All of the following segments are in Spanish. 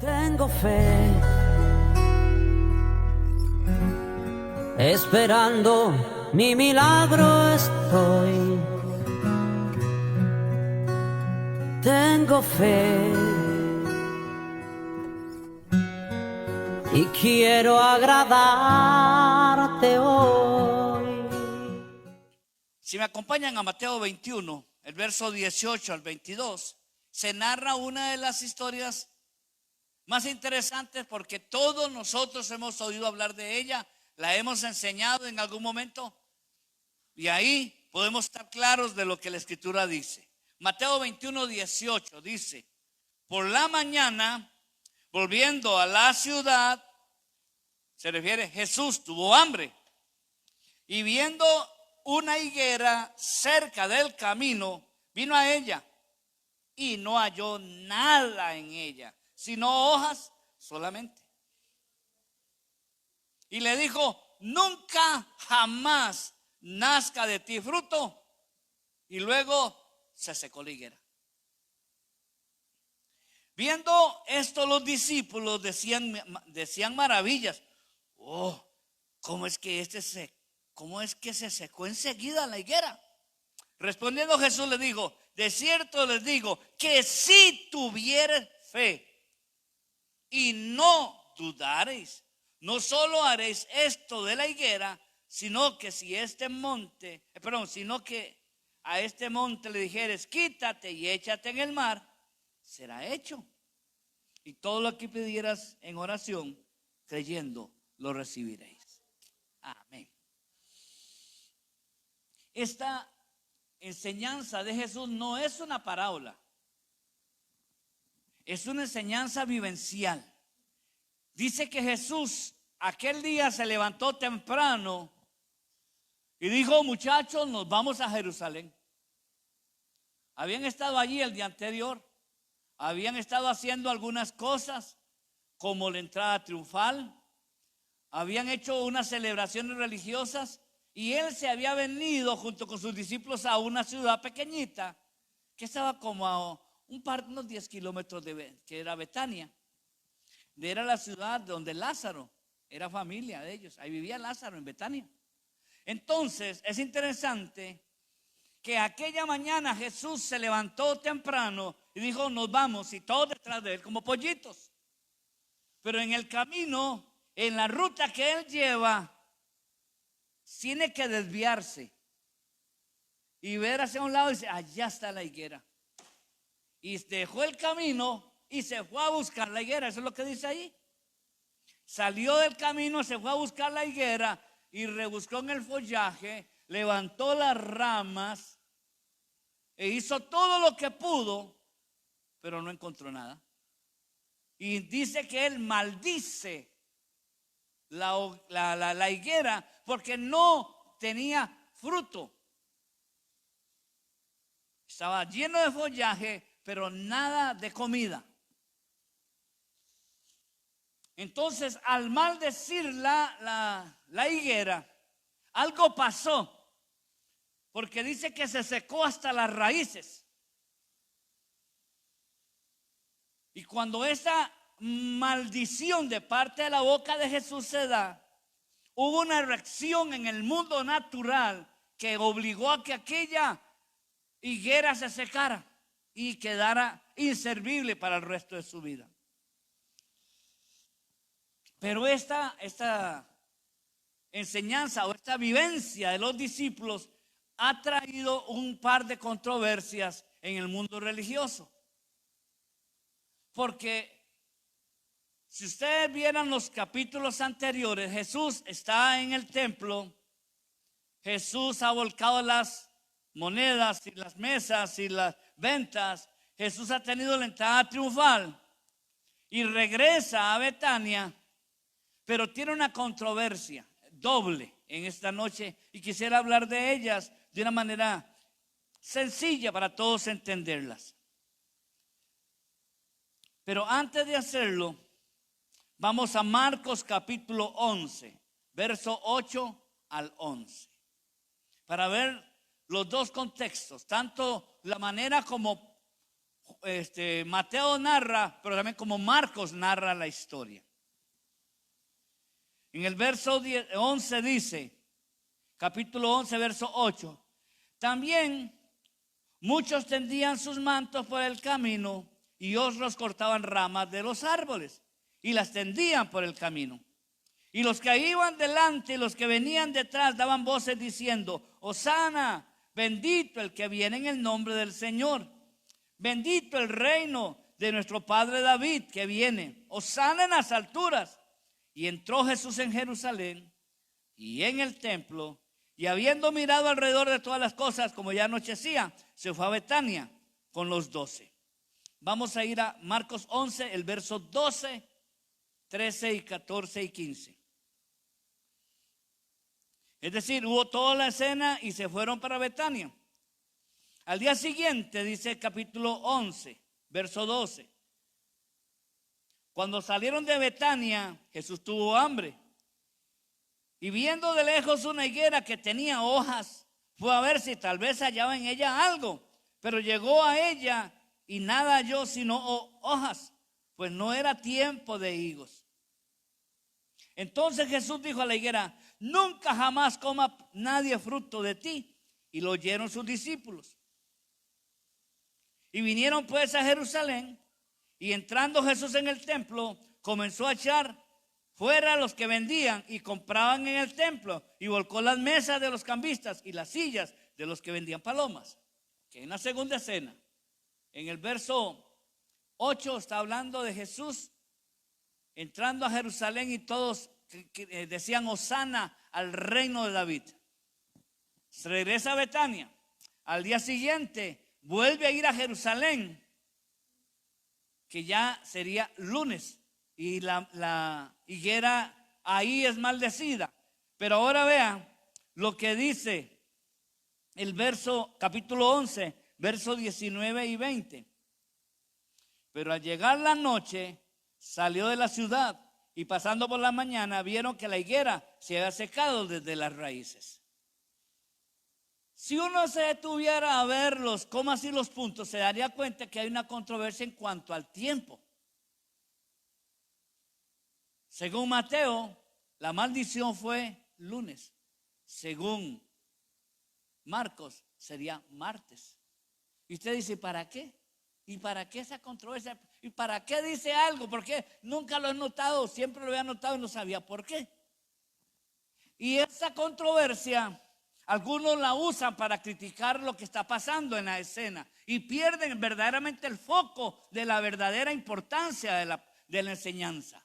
Tengo fe, esperando mi milagro estoy. Tengo fe y quiero agradarte hoy. Si me acompañan a Mateo 21, el verso 18 al 22, se narra una de las historias más interesantes porque todos nosotros hemos oído hablar de ella, la hemos enseñado en algún momento y ahí podemos estar claros de lo que la Escritura dice. Mateo 21, 18 dice: por la mañana, volviendo a la ciudad, se refiere, Jesús tuvo hambre y viendo una higuera cerca del camino, vino a ella y no halló nada en ella, sino hojas solamente. Y le dijo: nunca jamás nazca de ti fruto. Y luego se secó la higuera. Viendo esto, los discípulos decían maravillas. Oh, ¿cómo es que se secó enseguida la higuera? Respondiendo Jesús les dijo: de cierto les digo que si tuviereis fe y no dudareis, no solo haréis esto de la higuera, sino que sino que a este monte le dijeres: quítate y échate en el mar, será hecho. Y todo lo que pidieras en oración, creyendo, lo recibiréis. Amén. Esta enseñanza de Jesús no es una parábola, es una enseñanza vivencial. Dice que Jesús aquel día se levantó temprano y dijo: muchachos, nos vamos a Jerusalén. Habían estado allí el día anterior, habían estado haciendo algunas cosas como la entrada triunfal, habían hecho unas celebraciones religiosas y él se había venido junto con sus discípulos a una ciudad pequeñita que estaba como a unos 10 kilómetros que era Betania. Era la ciudad donde Lázaro era familia de ellos. Ahí vivía Lázaro en Betania. Entonces es interesante que aquella mañana Jesús se levantó temprano y dijo: nos vamos, y todos detrás de él como pollitos. Pero en el camino, en la ruta que él lleva, tiene que desviarse y ver hacia un lado y dice: allá está la higuera. Y dejó el camino y se fue a buscar la higuera. Eso es lo que dice ahí. Salió del camino, se fue a buscar la higuera y rebuscó en el follaje, levantó las ramas e hizo todo lo que pudo, pero no encontró nada. Y dice que él maldice la higuera porque no tenía fruto. Estaba lleno de follaje, pero nada de comida. Entonces, al maldecir la higuera, algo pasó, porque dice que se secó hasta las raíces. Y cuando esa maldición de parte de la boca de Jesús se da, hubo una reacción en el mundo natural que obligó a que aquella higuera se secara y quedara inservible para el resto de su vida. Pero esta enseñanza o esta vivencia de los discípulos ha traído un par de controversias en el mundo religioso. Porque si ustedes vieran los capítulos anteriores, Jesús está en el templo, Jesús ha volcado las monedas y las mesas y las ventas, Jesús ha tenido la entrada triunfal y regresa a Betania, pero tiene una controversia doble en esta noche y quisiera hablar de ellas de una manera sencilla para todos entenderlas. Pero antes de hacerlo, vamos a Marcos capítulo 11, verso 8 al 11, para ver los dos contextos, tanto la manera como Mateo narra, pero también como Marcos narra la historia. En el verso 11 dice, capítulo 11, verso 8, también muchos tendían sus mantos por el camino y otros cortaban ramas de los árboles y las tendían por el camino. Y los que iban delante y los que venían detrás daban voces diciendo, Hosana, bendito el que viene en el nombre del Señor. Bendito el reino de nuestro padre David que viene. Hosana en las alturas. Y entró Jesús en Jerusalén y en el templo. Y habiendo mirado alrededor de todas las cosas, como ya anochecía, se fue a Betania con los 12. Vamos a ir a Marcos 11, el verso 12, 13 y 14 y 15. Es decir, hubo toda la escena y se fueron para Betania. Al día siguiente, dice el capítulo 11, verso 12. Cuando salieron de Betania, Jesús tuvo hambre. Y viendo de lejos una higuera que tenía hojas, fue a ver si tal vez hallaba en ella algo. Pero llegó a ella y nada halló sino hojas, pues no era tiempo de higos. Entonces Jesús dijo a la higuera, nunca jamás coma nadie fruto de ti. Y lo oyeron sus discípulos. Y vinieron pues a Jerusalén. Y entrando Jesús en el templo, comenzó a echar fuera a los que vendían y compraban en el templo. Y volcó las mesas de los cambistas y las sillas de los que vendían palomas. Que en la segunda escena, en el verso 8, está hablando de Jesús entrando a Jerusalén y todos decían Hosana al reino de David. Se regresa a Betania. Al día siguiente vuelve a ir a Jerusalén, que ya sería lunes, y la higuera ahí es maldecida. Pero ahora vean lo que dice el verso, capítulo 11, versos 19 y 20. Pero al llegar la noche, salió de la ciudad y pasando por la mañana vieron que la higuera se había secado desde las raíces. Si uno se detuviera a ver los comas y los puntos, se daría cuenta que hay una controversia en cuanto al tiempo. Según Mateo, la maldición fue lunes. Según Marcos, sería martes. Y usted dice, ¿para qué? ¿Y para qué esa controversia? ¿Y para qué dice algo? Porque nunca lo he notado, siempre lo había notado y no sabía por qué. Y esa controversia, algunos la usan para criticar lo que está pasando en la escena y pierden verdaderamente el foco de la verdadera importancia de la enseñanza.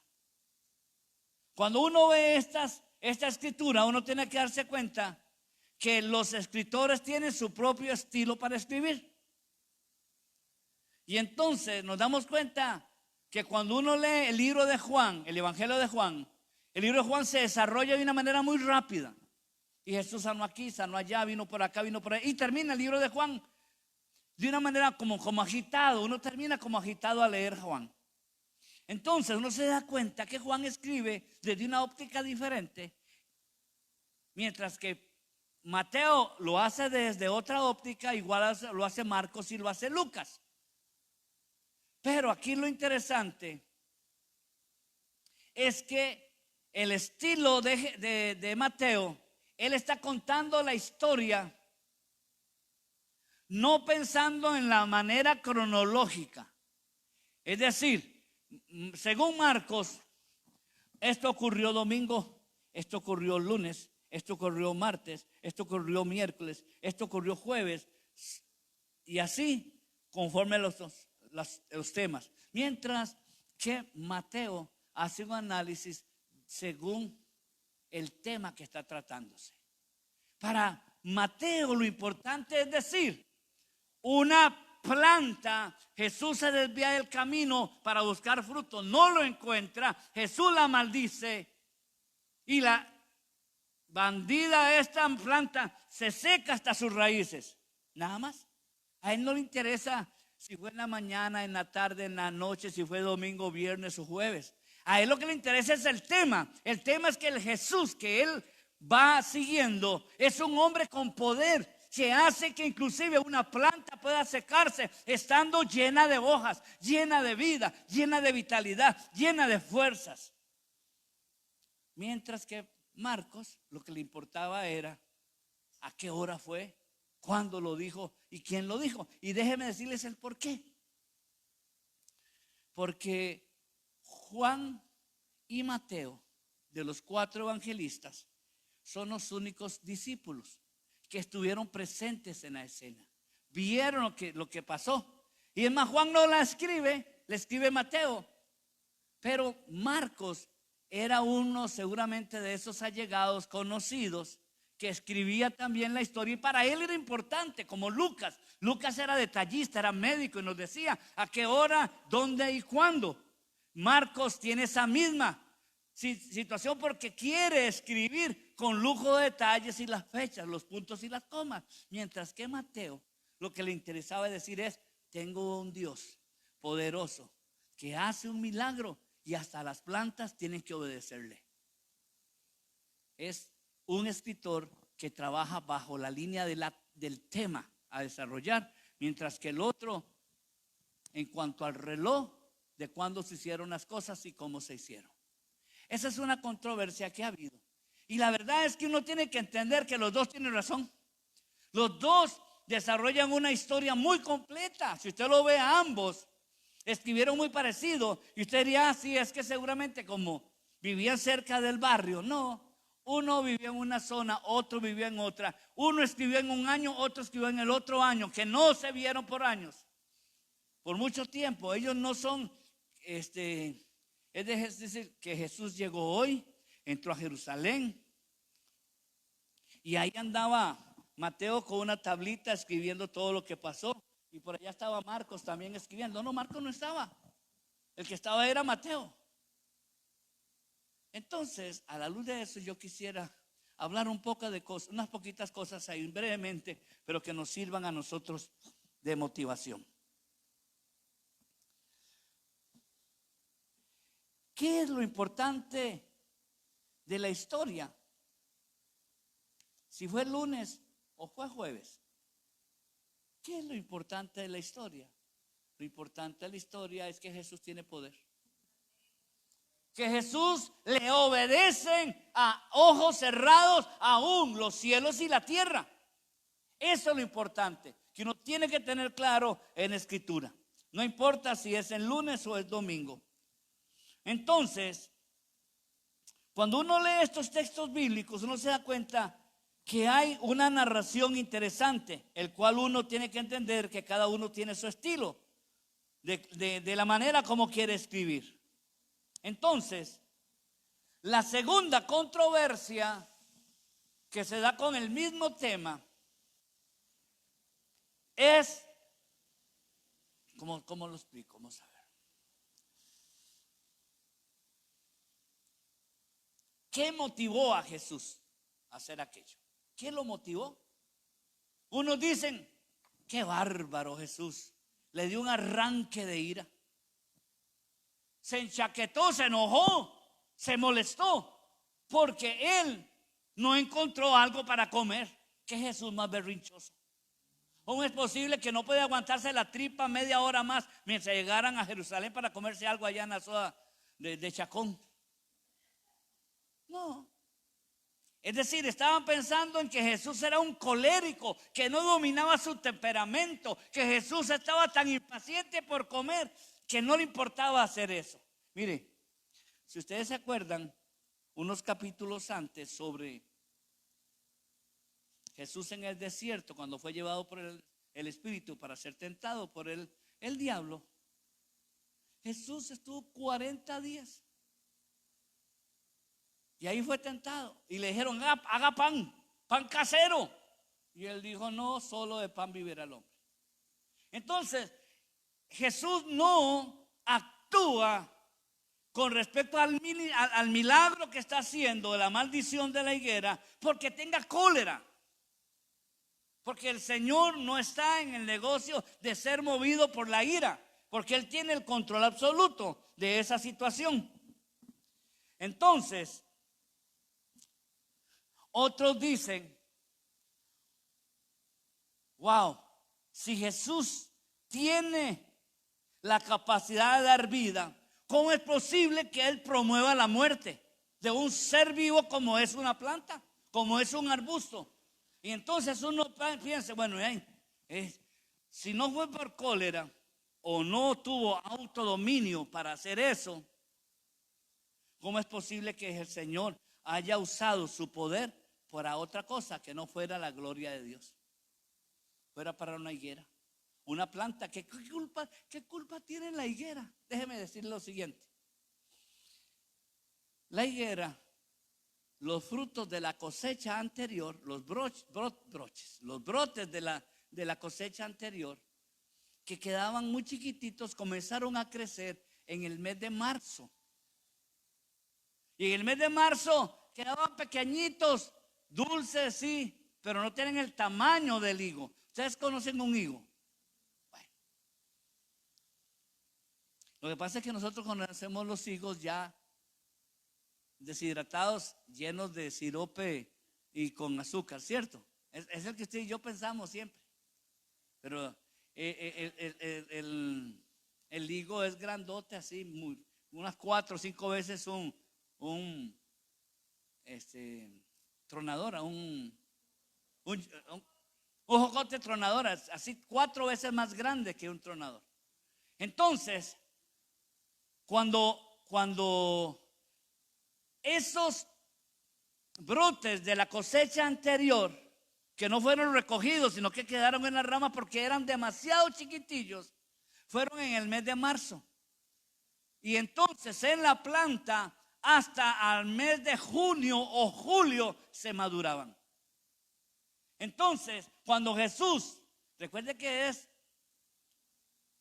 Cuando uno ve esta escritura, uno tiene que darse cuenta que los escritores tienen su propio estilo para escribir. Y entonces nos damos cuenta que cuando uno lee el libro de Juan, el Evangelio de Juan, el libro de Juan se desarrolla de una manera muy rápida. Y Jesús sanó aquí, sanó allá, vino por acá, vino por ahí. Y termina el libro de Juan de una manera como agitado. Uno termina como agitado a leer Juan. Entonces uno se da cuenta que Juan escribe desde una óptica diferente, mientras que Mateo lo hace desde otra óptica, igual lo hace Marcos y lo hace Lucas. Pero aquí lo interesante es que el estilo de Mateo, él está contando la historia no pensando en la manera cronológica. Es decir, según Marcos, esto ocurrió domingo, esto ocurrió lunes, esto ocurrió martes, esto ocurrió miércoles, esto ocurrió jueves, y así conforme los temas. Mientras que Mateo hace un análisis según el tema que está tratándose. Para Mateo lo importante es decir, una planta, Jesús se desvía del camino para buscar fruto, no lo encuentra, Jesús la maldice y la bandida esta planta se seca hasta sus raíces, nada más. A él no le interesa si fue en la mañana, en la tarde, en la noche, si fue domingo, viernes o jueves. A él lo que le interesa es el tema. El tema es que el Jesús que él va siguiendo es un hombre con poder que hace que inclusive una planta pueda secarse estando llena de hojas, llena de vida, llena de vitalidad, llena de fuerzas. Mientras que Marcos lo que le importaba era a qué hora fue, cuándo lo dijo y quién lo dijo. Y déjenme decirles el por qué. Porque Juan y Mateo, de los 4 evangelistas, son los únicos discípulos que estuvieron presentes en la escena. Vieron lo que pasó. Y es más, Juan no la escribe, le escribe Mateo. Pero Marcos era uno seguramente de esos allegados conocidos que escribía también la historia, y para él era importante, como Lucas. Lucas era detallista, era médico y nos decía a qué hora, dónde y cuándo. Marcos tiene esa misma situación porque quiere escribir con lujo de detalles y las fechas, los puntos y las comas. Mientras que Mateo lo que le interesaba decir es: tengo un Dios poderoso que hace un milagro y hasta las plantas tienen que obedecerle. Es un escritor que trabaja bajo la línea del tema a desarrollar, mientras que el otro en cuanto al reloj de cuándo se hicieron las cosas y cómo se hicieron. Esa es una controversia que ha habido. Y la verdad es que uno tiene que entender que los dos tienen razón. Los dos desarrollan una historia muy completa. Si usted lo ve, a ambos escribieron muy parecido. Y usted diría: sí, es que seguramente como vivían cerca del barrio. No, uno vivía en una zona, otro vivía en otra. Uno escribió en un año, otro escribió en el otro año, que no se vieron por años, por mucho tiempo. Ellos no son, es decir, que Jesús llegó hoy, entró a Jerusalén, y ahí andaba Mateo con una tablita escribiendo todo lo que pasó, y por allá estaba Marcos también escribiendo. No, Marcos no estaba, el que estaba era Mateo. Entonces, a la luz de eso, yo quisiera hablar un poco de cosas, unas poquitas cosas ahí brevemente, pero que nos sirvan a nosotros de motivación. ¿Qué es lo importante de la historia? Si fue lunes o fue jueves. ¿Qué es lo importante de la historia? Lo importante de la historia es que Jesús tiene poder. Que Jesús le obedecen a ojos cerrados aún los cielos y la tierra. Eso es lo importante, que uno tiene que tener claro en la escritura. No importa si es el lunes o es domingo. Entonces, cuando uno lee estos textos bíblicos, uno se da cuenta que hay una narración interesante, el cual uno tiene que entender que cada uno tiene su estilo, de la manera como quiere escribir. Entonces, la segunda controversia que se da con el mismo tema es, ¿cómo lo explico? Vamos a ver. ¿Qué motivó a Jesús a hacer aquello? ¿Qué lo motivó? Unos dicen: qué bárbaro Jesús, le dio un arranque de ira. Se enchaquetó, se enojó, se molestó porque él no encontró algo para comer. ¿Qué Jesús más berrinchoso? ¿Cómo es posible que no puede aguantarse la tripa media hora más mientras llegaran a Jerusalén para comerse algo allá en la zona de Chacón? No. Es decir, estaban pensando en que Jesús era un colérico, que no dominaba su temperamento, que Jesús estaba tan impaciente por comer que no le importaba hacer eso. Mire, si ustedes se acuerdan, unos capítulos antes, sobre Jesús en el desierto, cuando fue llevado por el Espíritu para ser tentado por el diablo, Jesús estuvo 40 días. Y ahí fue tentado. Y le dijeron: haga pan casero. Y él dijo: no, solo de pan vivirá el hombre. Entonces, Jesús no actúa con respecto al milagro que está haciendo de la maldición de la higuera porque tenga cólera. Porque el Señor no está en el negocio de ser movido por la ira, porque Él tiene el control absoluto de esa situación. Entonces, otros dicen: wow, si Jesús tiene la capacidad de dar vida, ¿cómo es posible que Él promueva la muerte de un ser vivo como es una planta, como es un arbusto? Y entonces uno piensa, bueno, si no fue por cólera o no tuvo autodominio para hacer eso, ¿cómo es posible que el Señor haya usado su poder para otra cosa que no fuera la gloria de Dios? Fuera para una higuera, una planta. ¿Qué culpa tiene la higuera? Déjeme decirle lo siguiente. La higuera, los frutos de la cosecha anterior, los brotes de la cosecha anterior, que quedaban muy chiquititos, comenzaron a crecer en el mes de marzo. Y en el mes de marzo quedaban pequeñitos, dulces, sí, pero no tienen el tamaño del higo. ¿Ustedes conocen un higo? Bueno, lo que pasa es que nosotros conocemos los higos ya deshidratados, llenos de sirope y con azúcar, ¿cierto? Es el que usted y yo pensamos siempre. Pero el higo es grandote, así, unas 4 o 5 veces un tronadora, un jocote tronadora, así 4 veces más grande que un tronador. Entonces, cuando esos brotes de la cosecha anterior, que no fueron recogidos, sino que quedaron en las ramas porque eran demasiado chiquitillos, fueron en el mes de marzo. Y entonces en la planta hasta al mes de junio o julio se maduraban. Entonces, cuando Jesús, recuerde que es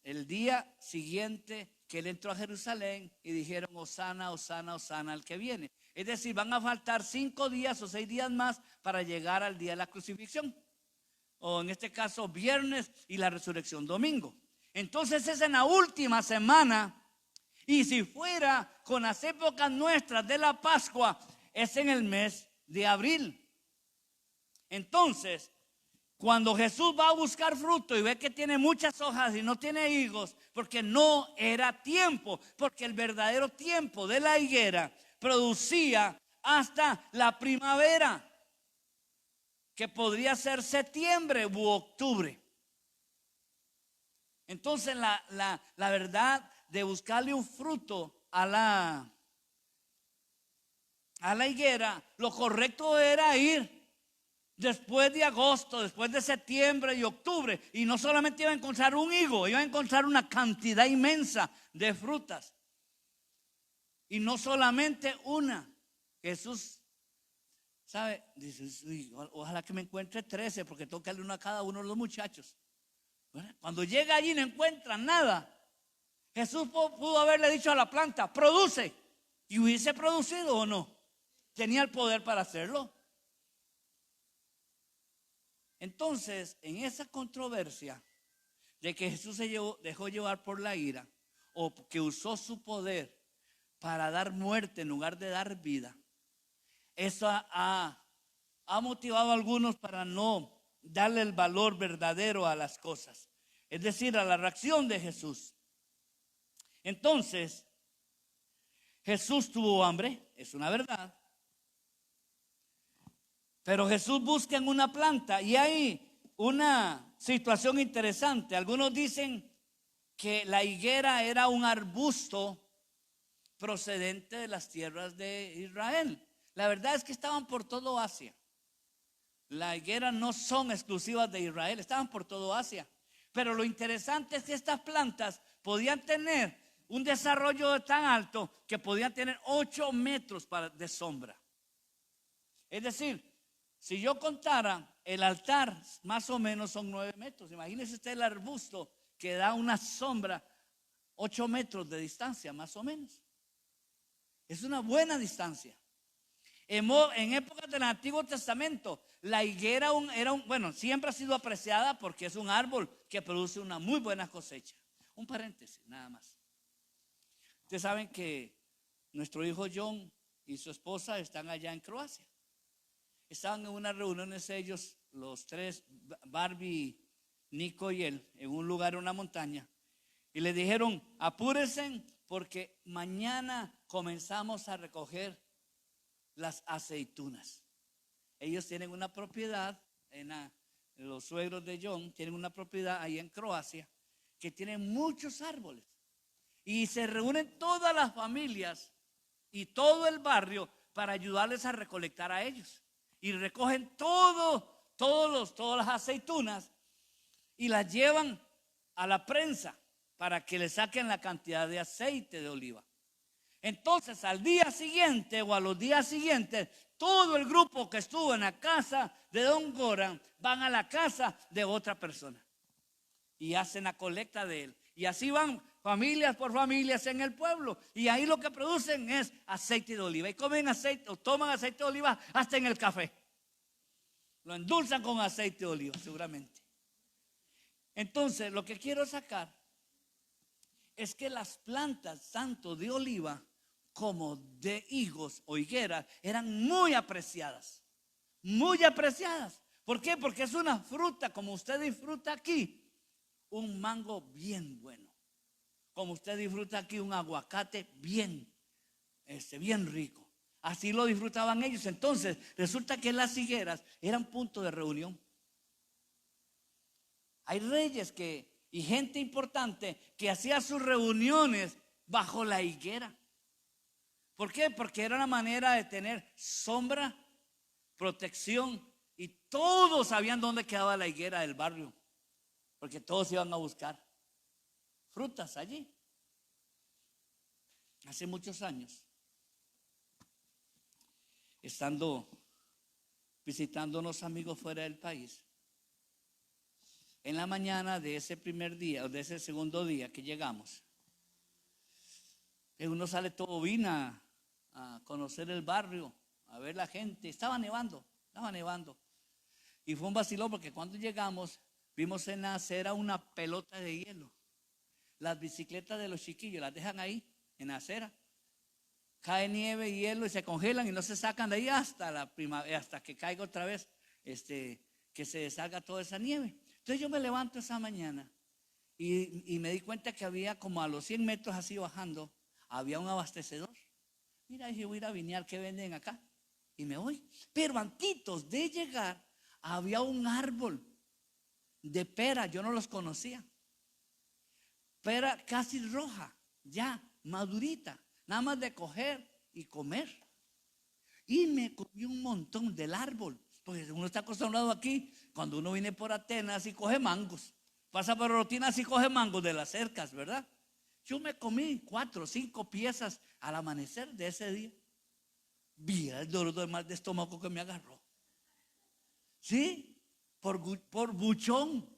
el día siguiente que él entró a Jerusalén y dijeron: Hosana, Hosana, Hosana al que viene. Es decir, van a faltar 5 días o 6 días más para llegar al día de la crucifixión, o en este caso viernes, y la resurrección domingo. Entonces es en la última semana. Y si fuera con las épocas nuestras de la Pascua, es en el mes de abril. Entonces, cuando Jesús va a buscar fruto y ve que tiene muchas hojas y no tiene higos, porque no era tiempo, porque el verdadero tiempo de la higuera producía hasta la primavera, que podría ser septiembre u octubre. Entonces la verdad de buscarle un fruto a la higuera, lo correcto era ir después de agosto, después de septiembre y octubre, y no solamente iba a encontrar un higo, iba a encontrar una cantidad inmensa de frutas. Y no solamente una. Jesús, ¿sabe? Dice: ojalá que me encuentre 13, porque tengo que darle una a cada uno de los muchachos. Bueno, cuando llega allí no encuentra nada. Jesús pudo haberle dicho a la planta: produce, y hubiese producido o no. Tenía el poder para hacerlo. Entonces, en esa controversia de que Jesús se dejó llevar por la ira, o que usó su poder para dar muerte en lugar de dar vida, eso ha motivado a algunos para no darle el valor verdadero a las cosas, es decir, a la reacción de Jesús. Entonces, Jesús tuvo hambre, es una verdad. Pero Jesús busca en una planta, y hay una situación interesante. Algunos dicen que la higuera era un arbusto procedente de las tierras de Israel. La verdad es que estaban por todo Asia. La higuera no son exclusivas de Israel, estaban por todo Asia. Pero lo interesante es que estas plantas podían tener un desarrollo tan alto que podían tener 8 metros de sombra. Es decir, si yo contara, el altar más o menos son 9 metros. Imagínese usted el arbusto que da una sombra 8 metros de distancia, más o menos. Es una buena distancia. En épocas del Antiguo Testamento, la higuera bueno, siempre ha sido apreciada porque es un árbol que produce una muy buena cosecha. Un paréntesis, nada más. Ustedes saben que nuestro hijo John y su esposa están allá en Croacia. Estaban en unas reuniones ellos, los 3, Barbie, Nico y él, en un lugar, en una montaña, y le dijeron: apúrense porque mañana comenzamos a recoger las aceitunas. Ellos tienen una propiedad, los suegros de John tienen una propiedad ahí en Croacia que tiene muchos árboles. Y se reúnen todas las familias y todo el barrio para ayudarles a recolectar a ellos. Y recogen todas las aceitunas y las llevan a la prensa para que le saquen la cantidad de aceite de oliva. Entonces, al día siguiente o a los días siguientes, todo el grupo que estuvo en la casa de don Goran van a la casa de otra persona y hacen la colecta de él. Y así van familias por familias en el pueblo. Y ahí lo que producen es aceite de oliva. Y comen aceite o toman aceite de oliva hasta en el café. Lo endulzan con aceite de oliva, seguramente. Entonces, lo que quiero sacar es que las plantas, tanto de oliva como de higos o higueras, eran muy apreciadas. Muy apreciadas. ¿Por qué? Porque es una fruta, como usted disfruta aquí, un mango bien bueno. Como usted disfruta aquí un aguacate bien rico. Así lo disfrutaban ellos. Entonces, resulta que las higueras eran punto de reunión. Hay reyes y gente importante que hacía sus reuniones bajo la higuera. ¿Por qué? Porque era una manera de tener sombra, protección, y todos sabían dónde quedaba la higuera del barrio, porque todos iban a buscar frutas allí. Hace muchos años, estando visitando unos amigos fuera del país, en la mañana de ese primer día o de ese segundo día que llegamos, uno sale todo vina a conocer el barrio, a ver la gente. Estaba nevando. Y fue un vacilón porque cuando llegamos vimos en la acera una pelota de hielo. Las bicicletas de los chiquillos las dejan ahí en la acera. Cae nieve y hielo y se congelan y no se sacan de ahí hasta la primavera, hasta que caiga otra vez, que se deshaga toda esa nieve. Entonces yo me levanto esa mañana y me di cuenta que había como a los 100 metros así bajando, había un abastecedor. Mira, dije, voy a ir a vinear qué venden acá. Y me voy. Pero antes de llegar, había un árbol de pera, yo no los conocía. Pera casi roja, ya madurita, nada más de coger y comer. Y me comí un montón del árbol, porque uno está acostumbrado aquí, cuando uno viene por Atenas y coge mangos, pasa por Rotinas y coge mangos de las cercas, ¿verdad? Yo me comí 4 o 5 piezas al amanecer de ese día. Vi el dolor de mal de estómago que me agarró. ¿Sí? Por buchón,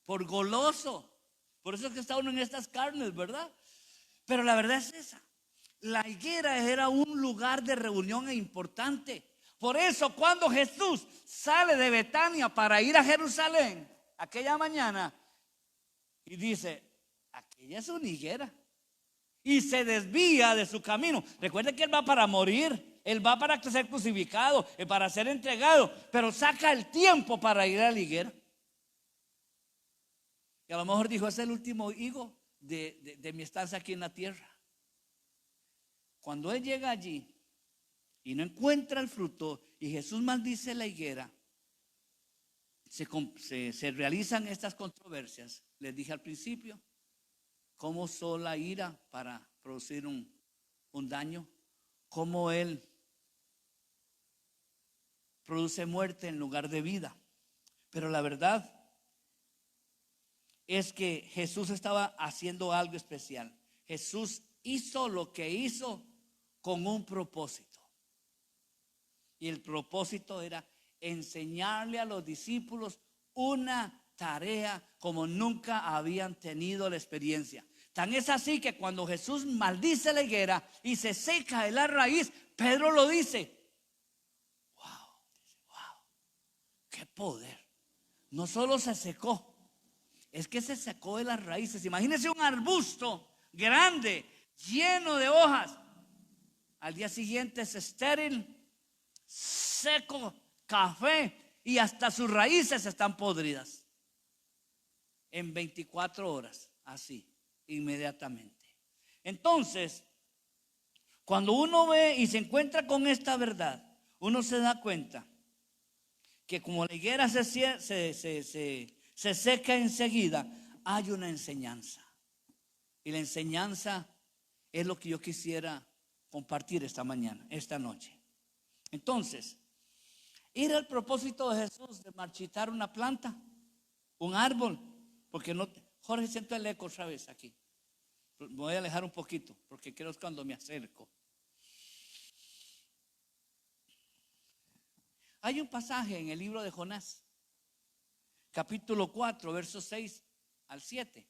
por goloso. Por eso es que está uno en estas carnes, ¿verdad? Pero la verdad es esa. La higuera era un lugar de reunión importante. Por eso cuando Jesús sale de Betania para ir a Jerusalén aquella mañana y dice: aquella es una higuera, y se desvía de su camino. Recuerde que él va para morir, él va para ser crucificado, para ser entregado, pero saca el tiempo para ir a la higuera. Y a lo mejor dijo: es el último higo de mi estancia aquí en la tierra. Cuando él llega allí y no encuentra el fruto y Jesús maldice la higuera, se realizan estas controversias. Les dije al principio cómo usó la ira para producir un daño, cómo él produce muerte en lugar de vida. Pero la verdad es que Jesús estaba haciendo algo especial. Jesús hizo lo que hizo con un propósito. Y el propósito era enseñarle a los discípulos una tarea como nunca habían tenido la experiencia. Tan es así que cuando Jesús maldice la higuera y se seca de la raíz, Pedro lo dice: wow, qué poder. No solo se secó, es que se secó de las raíces. Imagínense un arbusto grande, lleno de hojas. Al día siguiente es estéril, seco, café, y hasta sus raíces están podridas. en 24 horas, así, inmediatamente. Entonces, cuando uno ve y se encuentra con esta verdad, uno se da cuenta que como la higuera se seca enseguida, hay una enseñanza. Y la enseñanza es lo que yo quisiera compartir esta mañana, esta noche. Entonces, era el propósito de Jesús de marchitar una planta, un árbol, porque no, Jorge, siento el eco otra vez aquí. Me voy a alejar un poquito, porque creo que es cuando me acerco. Hay un pasaje en el libro de Jonás, capítulo 4, versos 6 al 7.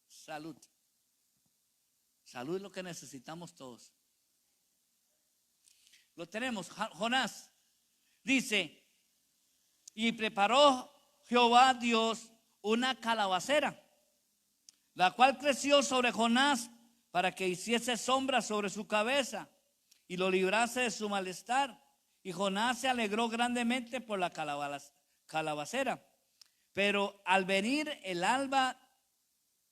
Salud. Salud es lo que necesitamos todos. Lo tenemos. Jonás dice: y preparó Jehová Dios una calabacera, la cual creció sobre Jonás para que hiciese sombra sobre su cabeza y lo librase de su malestar. Y Jonás se alegró grandemente por la calabacera. Pero al venir el alba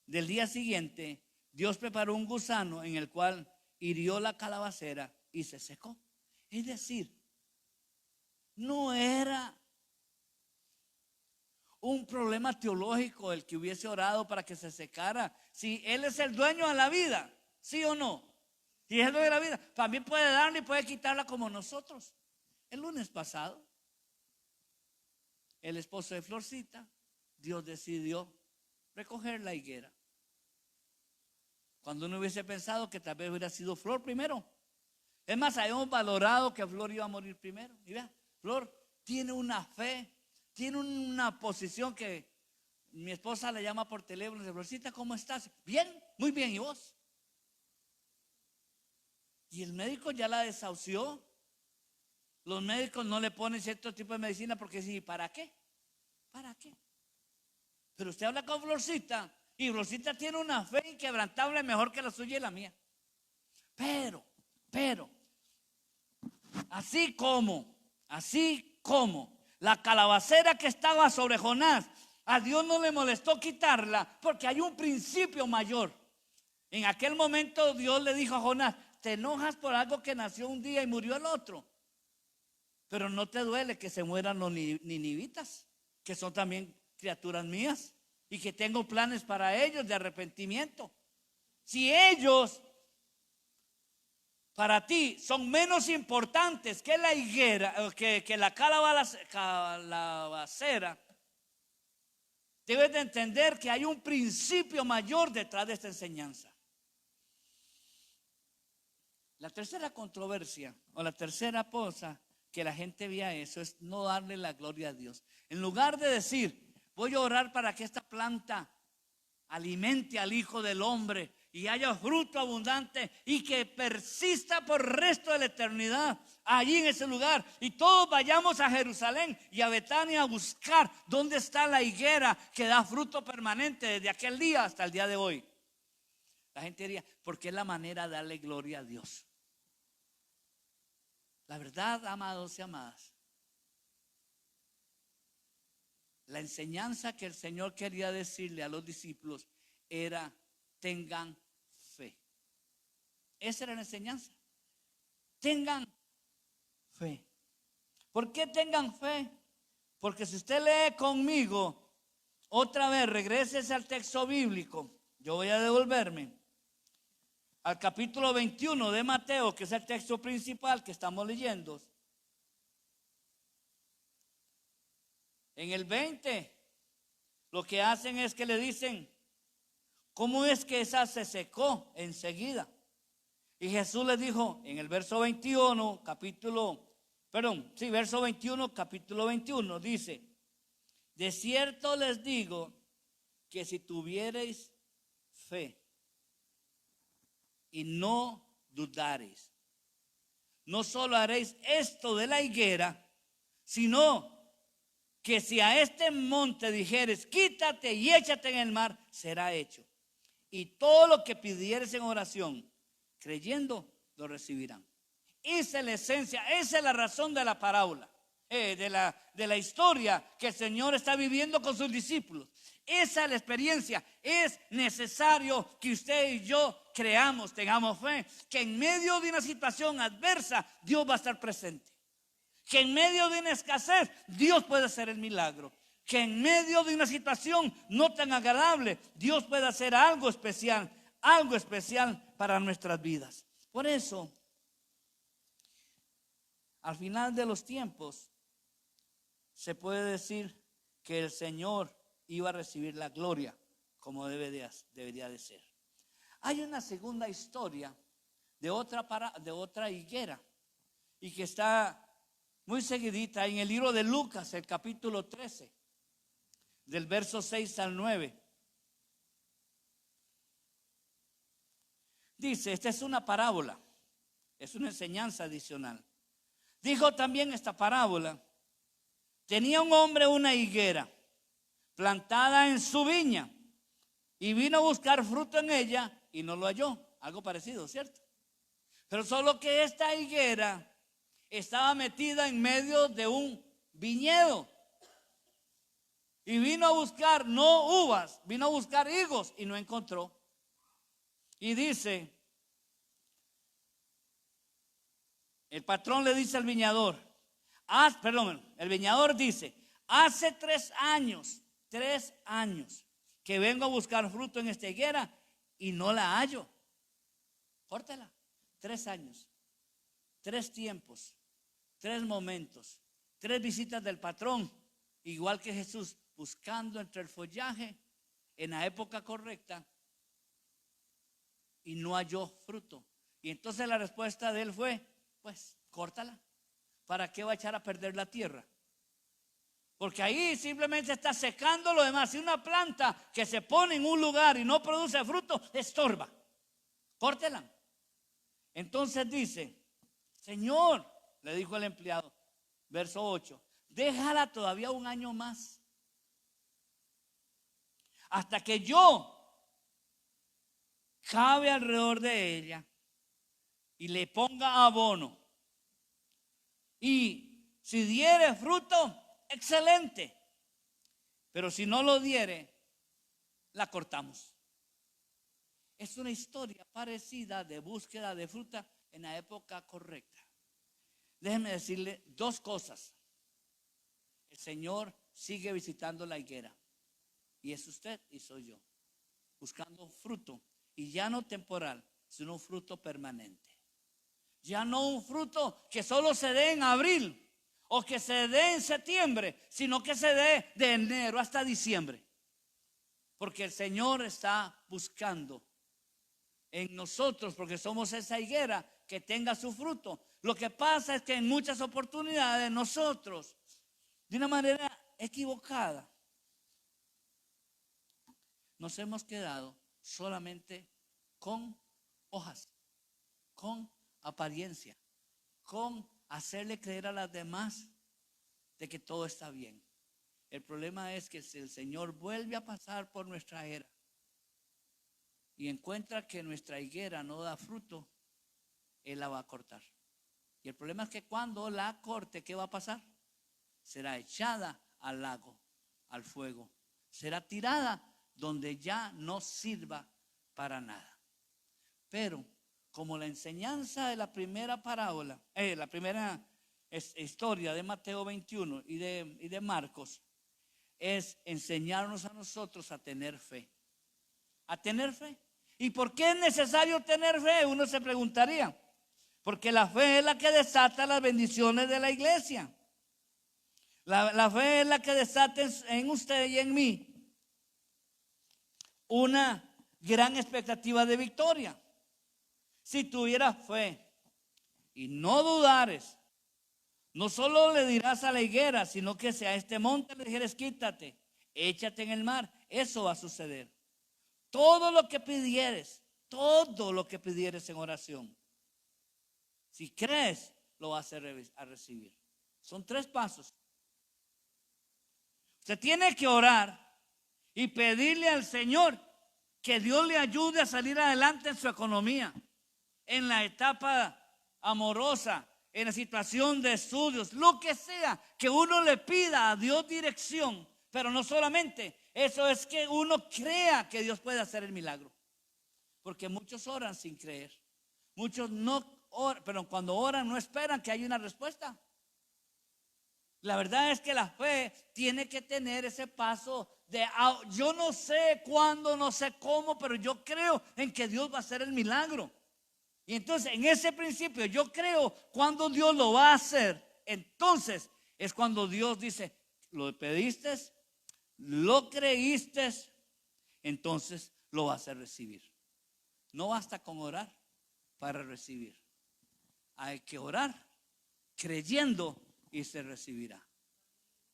del día siguiente, Dios preparó un gusano en el cual hirió la calabacera y se secó. Es decir, no era un problema teológico el que hubiese orado para que se secara. Si Él es el dueño de la vida, ¿sí o no? Si es el dueño de la vida, también puede darla y puede quitarla como nosotros. El lunes pasado, el esposo de Florcita, Dios decidió recoger la higuera. Cuando uno hubiese pensado que tal vez hubiera sido Flor primero. Es más, habíamos valorado que Flor iba a morir primero. Y vea, Flor tiene una fe, tiene una posición que mi esposa le llama por teléfono y dice: Florcita, ¿cómo estás? Bien, muy bien, ¿y vos? Y el médico ya la desahució. Los médicos no le ponen cierto tipo de medicina porque sí, ¿para qué? ¿Para qué? Pero usted habla con Florcita y Florcita tiene una fe inquebrantable, mejor que la suya y la mía. Pero, así como la calabacera que estaba sobre Jonás, a Dios no le molestó quitarla porque hay un principio mayor. En aquel momento Dios le dijo a Jonás: te enojas por algo que nació un día y murió el otro, pero no te duele que se mueran los ninivitas, que son también criaturas mías y que tengo planes para ellos de arrepentimiento. Si ellos para ti son menos importantes que la higuera, que la calabacera, debes de entender que hay un principio mayor detrás de esta enseñanza. La tercera controversia o la tercera cosa que la gente vea eso es no darle la gloria a Dios. En lugar de decir: voy a orar para que esta planta alimente al Hijo del Hombre y haya fruto abundante y que persista por el resto de la eternidad allí en ese lugar, y todos vayamos a Jerusalén y a Betania a buscar dónde está la higuera que da fruto permanente desde aquel día hasta el día de hoy. La gente diría: porque es la manera de darle gloria a Dios. La verdad, amados y amadas, la enseñanza que el Señor quería decirle a los discípulos era: tengan fe. Esa era la enseñanza. Tengan fe. ¿Por qué tengan fe? Porque si usted lee conmigo, otra vez, regrese al texto bíblico. Yo voy a devolverme al capítulo 21 de Mateo, que es el texto principal que estamos leyendo. En el 20, lo que hacen es que le dicen: ¿cómo es que esa se secó enseguida? Y Jesús les dijo en el verso 21, verso 21, capítulo 21, dice: de cierto les digo que si tuviereis fe y no dudareis, no solo haréis esto de la higuera, sino que si a este monte dijeres: quítate y échate en el mar, será hecho. Y todo lo que pidieres en oración, creyendo, lo recibirán. Esa es la esencia, esa es la razón de la parábola. de la historia que el Señor está viviendo con sus discípulos. Esa es la experiencia. Es necesario que usted y yo creamos, tengamos fe, que en medio de una situación adversa Dios va a estar presente. Que en medio de una escasez Dios puede hacer el milagro. Que en medio de una situación no tan agradable Dios puede hacer algo especial para nuestras vidas. Por eso, al final de los tiempos, se puede decir que el Señor iba a recibir la gloria como debería de ser. Hay una segunda historia de otra higuera y que está muy seguidita en el libro de Lucas, el capítulo 13, del verso 6 al 9. Dice, esta es una parábola, es una enseñanza adicional. Dijo también esta parábola: tenía un hombre una higuera plantada en su viña y vino a buscar fruto en ella y no lo halló. Algo parecido, ¿cierto? Pero solo que esta higuera estaba metida en medio de un viñedo y vino a buscar no uvas, vino a buscar higos y no encontró. Y dice, el patrón le dice al viñador, el viñador dice, hace 3 años que vengo a buscar fruto en esta higuera y no la hallo. Córtela. 3 años, 3 tiempos, 3 momentos, 3 visitas del patrón, igual que Jesús, buscando entre el follaje en la época correcta y no halló fruto. Y entonces la respuesta de él fue, pues córtala. ¿Para qué va a echar a perder la tierra? Porque ahí simplemente está secando lo demás. Si una planta que se pone en un lugar y no produce fruto, estorba. Córtela. Entonces dice, Señor, le dijo el empleado, verso 8, déjala todavía 1 año más, hasta que yo cabe alrededor de ella y le ponga abono. Y si diere fruto, excelente. Pero si no lo diere, la cortamos. Es una historia parecida de búsqueda de fruta en la época correcta. Déjenme decirle 2 cosas. El Señor sigue visitando la higuera. Y es usted y soy yo. Buscando fruto. Y ya no temporal, sino un fruto permanente. Ya no un fruto que solo se dé en abril o que se dé en septiembre, sino que se dé de enero hasta diciembre. Porque el Señor está buscando en nosotros, porque somos esa higuera, que tenga su fruto. Lo que pasa es que en muchas oportunidades nosotros, de una manera equivocada, nos hemos quedado solamente con hojas, con apariencia, con hacerle creer a las demás de que todo está bien. El problema es que si el Señor vuelve a pasar por nuestra era y encuentra que nuestra higuera no da fruto, Él la va a cortar. Y el problema es que cuando la corte, ¿qué va a pasar? Será echada al lago, al fuego. Será tirada donde ya no sirva para nada. Pero como la enseñanza de la primera parábola, la primera historia de Mateo 21 y de Marcos, es enseñarnos a nosotros a tener fe. A tener fe. ¿Y por qué es necesario tener fe? Uno se preguntaría. Porque la fe es la que desata las bendiciones de la iglesia. La fe es la que desata en usted y en mí una gran expectativa de victoria. Si tuvieras fe y no dudares, no solo le dirás a la higuera, sino que si a este monte le dijeres quítate, échate en el mar, eso va a suceder. Todo lo que pidieres en oración, si crees, lo vas a recibir. Son 3 pasos. Usted tiene que orar y pedirle al Señor que Dios le ayude a salir adelante en su economía, en la etapa amorosa, en la situación de estudios, lo que sea, que uno le pida a Dios dirección, pero no solamente eso, es que uno crea que Dios puede hacer el milagro. Porque muchos oran sin creer. Muchos no oran, pero cuando oran no esperan que haya una respuesta. La verdad es que la fe tiene que tener ese paso de yo no sé cuándo, no sé cómo, pero yo creo en que Dios va a hacer el milagro. Y entonces en ese principio yo creo cuando Dios lo va a hacer. Entonces es cuando Dios dice, lo pediste, lo creíste, entonces lo vas a recibir. No basta con orar para recibir. Hay que orar creyendo y se recibirá.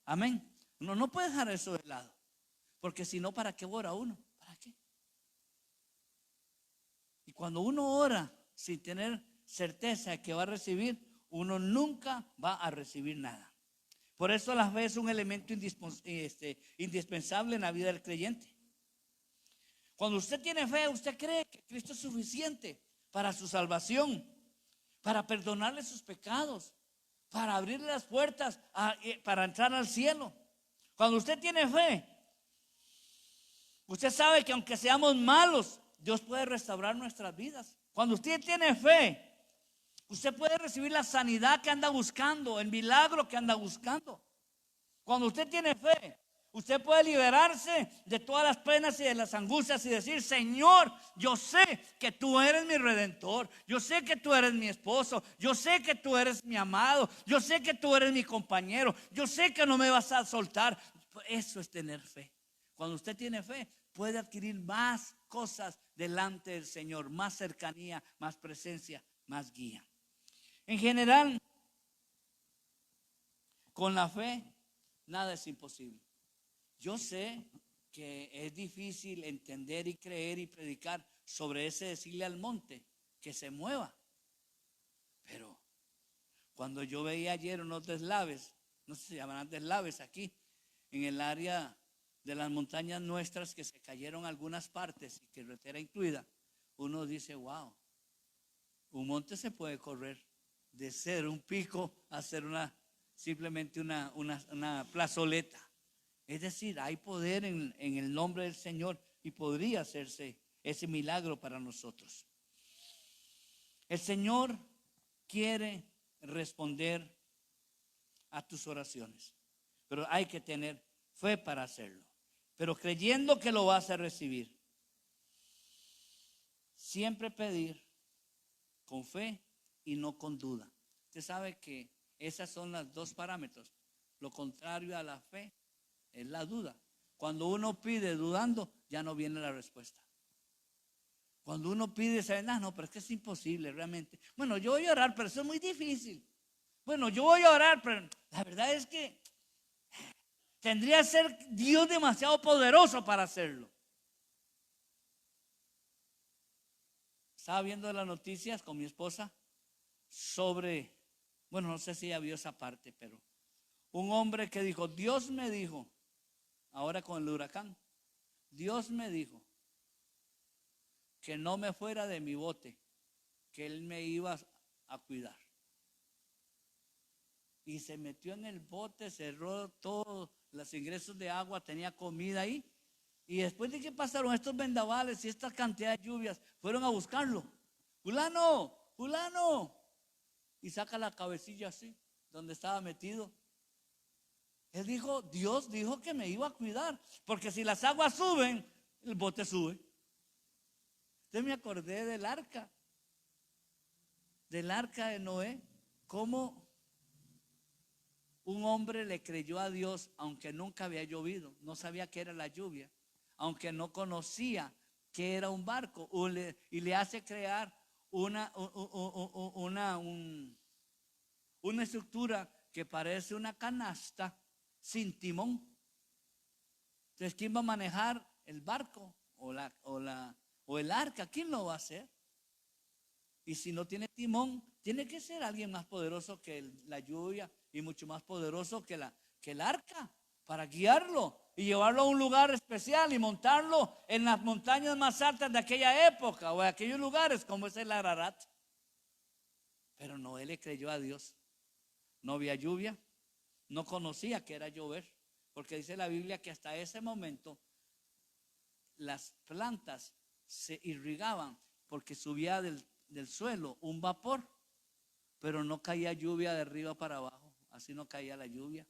Amén. Uno no puede dejar eso de lado, porque si no, ¿para qué ora uno? ¿Para qué? Y cuando uno ora sin tener certeza de que va a recibir, uno nunca va a recibir nada. Por eso la fe es un elemento indispensable en la vida del creyente. Cuando usted tiene fe, usted cree que Cristo es suficiente para su salvación, para perdonarle sus pecados, para abrirle las puertas para entrar al cielo. Cuando usted tiene fe, usted sabe que aunque seamos malos, Dios puede restaurar nuestras vidas. Cuando usted tiene fe, usted puede recibir la sanidad que anda buscando, el milagro que anda buscando. Cuando usted tiene fe, usted puede liberarse de todas las penas y de las angustias y decir, Señor, yo sé que tú eres mi redentor, yo sé que tú eres mi esposo, yo sé que tú eres mi amado, yo sé que tú eres mi compañero, yo sé que no me vas a soltar. Eso es tener fe. Cuando usted tiene fe, puede adquirir más cosas delante del Señor, más cercanía, más presencia, más guía. En general, con la fe, nada es imposible. Yo sé que es difícil entender y creer y predicar sobre ese decirle al monte que se mueva. Pero cuando yo veía ayer unos deslaves, no sé si se llamarán deslaves aquí, en el área de las montañas nuestras que se cayeron algunas partes y carretera incluida, uno dice, wow, un monte se puede correr de ser un pico a ser simplemente una plazoleta. Es decir, hay poder en el nombre del Señor y podría hacerse ese milagro para nosotros. El Señor quiere responder a tus oraciones, pero hay que tener fe para hacerlo, pero creyendo que lo vas a recibir. Siempre pedir con fe y no con duda. Usted sabe que esas son los dos parámetros. Lo contrario a la fe es la duda. Cuando uno pide dudando, ya no viene la respuesta. Cuando uno pide, sabe, no, pero es que es imposible realmente. Bueno, yo voy a orar, pero eso es muy difícil. Bueno, yo voy a orar, pero la verdad es que tendría que ser Dios demasiado poderoso para hacerlo. Estaba viendo las noticias con mi esposa sobre, bueno, no sé si ella vio esa parte, pero un hombre que dijo, Dios me dijo, ahora con el huracán, Dios me dijo que no me fuera de mi bote, que Él me iba a cuidar. Y se metió en el bote, cerró todos los ingresos de agua, tenía comida ahí. Y después de que pasaron estos vendavales y esta cantidad de lluvias, fueron a buscarlo. Fulano, fulano. Y saca la cabecilla así, donde estaba metido. Él dijo, Dios dijo que me iba a cuidar, porque si las aguas suben, el bote sube. Entonces me acordé del arca de Noé, cómo un hombre le creyó a Dios aunque nunca había llovido, no sabía qué era la lluvia, aunque no conocía qué era un barco, y le hace crear una estructura que parece una canasta sin timón. Entonces, ¿quién va a manejar el barco o el arca? ¿Quién lo va a hacer? Y si no tiene timón, tiene que ser alguien más poderoso que la lluvia y mucho más poderoso que el arca para guiarlo y llevarlo a un lugar especial y montarlo en las montañas más altas de aquella época o de aquellos lugares como es el Ararat. Pero Noé le creyó a Dios. No había lluvia, no conocía que era llover, porque dice la Biblia que hasta ese momento las plantas se irrigaban porque subía del suelo un vapor, pero no caía lluvia de arriba para abajo. Así no caía la lluvia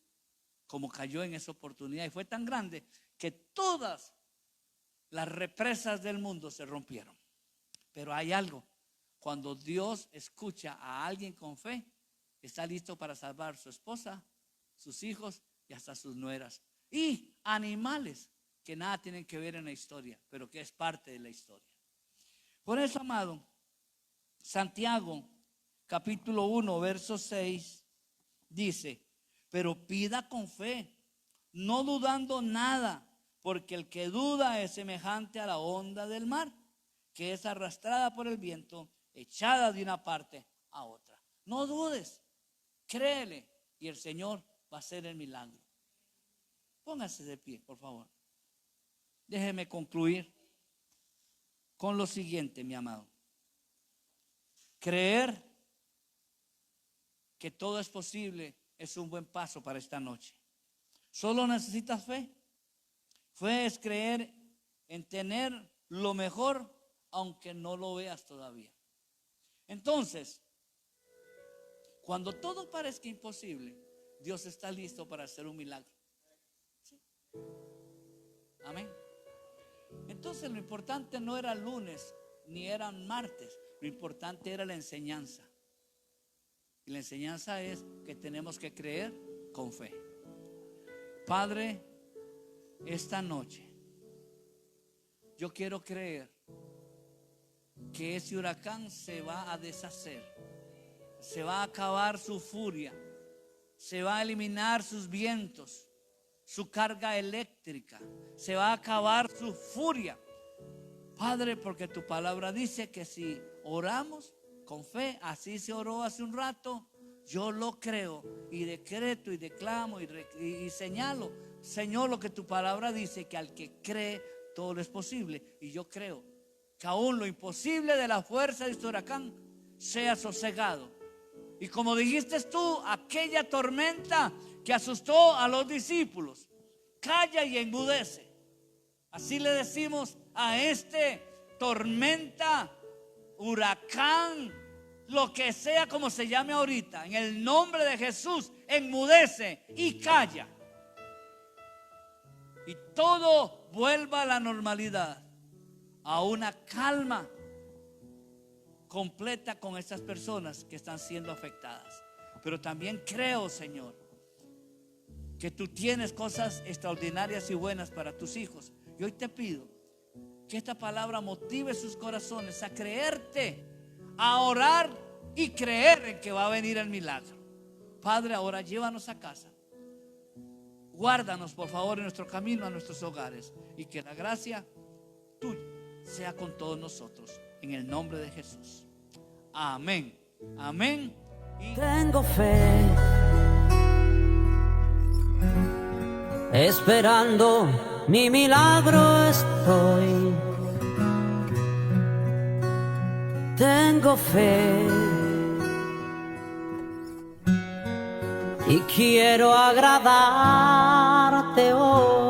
como cayó en esa oportunidad, y fue tan grande que todas las represas del mundo se rompieron. Pero hay algo: cuando Dios escucha a alguien con fe, está listo para salvar a su esposa, sus hijos y hasta sus nueras, y animales que nada tienen que ver en la historia, pero que es parte de la historia. Por eso, amado, Santiago capítulo 1 verso 6 dice: pero pida con fe, no dudando nada, porque el que duda es semejante a la onda del mar, que es arrastrada por el viento, echada de una parte a otra. No dudes, créele, y el Señor va a hacer el milagro. Póngase de pie, por favor. Déjeme concluir con lo siguiente, mi amado. Creer que todo es posible es un buen paso para esta noche. Solo necesitas fe. Fe es creer en tener lo mejor, aunque no lo veas todavía. Entonces, cuando todo parezca imposible, Dios está listo para hacer un milagro. ¿Sí? Amén. Entonces, lo importante no era lunes ni era martes, lo importante era la enseñanza. Y la enseñanza es que tenemos que creer con fe. Padre, esta noche yo quiero creer que ese huracán se va a deshacer, se va a acabar su furia, se va a eliminar sus vientos, su carga eléctrica, se va a acabar su furia. Padre, porque tu palabra dice que si oramos con fe, así se oró hace un rato, yo lo creo y decreto y declamo y señalo, Señor, lo que tu palabra dice, que al que cree todo es posible. Y yo creo que aún lo imposible de la fuerza de este huracán sea sosegado. Y como dijiste tú, aquella tormenta que asustó a los discípulos, calla y enmudece. Así le decimos a este tormenta, huracán, lo que sea como se llame ahorita, en el nombre de Jesús, enmudece y calla. Y todo vuelva a la normalidad, a una calma completa con estas personas que están siendo afectadas. Pero también creo, Señor, que tú tienes cosas extraordinarias y buenas para tus hijos. Y hoy te pido que esta palabra motive sus corazones a creerte, a orar y creer en que va a venir el milagro. Padre, ahora llévanos a casa. Guárdanos, por favor, en nuestro camino a nuestros hogares, y que la gracia tuya sea con todos nosotros, en el nombre de Jesús. Amén. Amén. Tengo fe, esperando mi milagro estoy. Tengo fe y quiero agradarte hoy.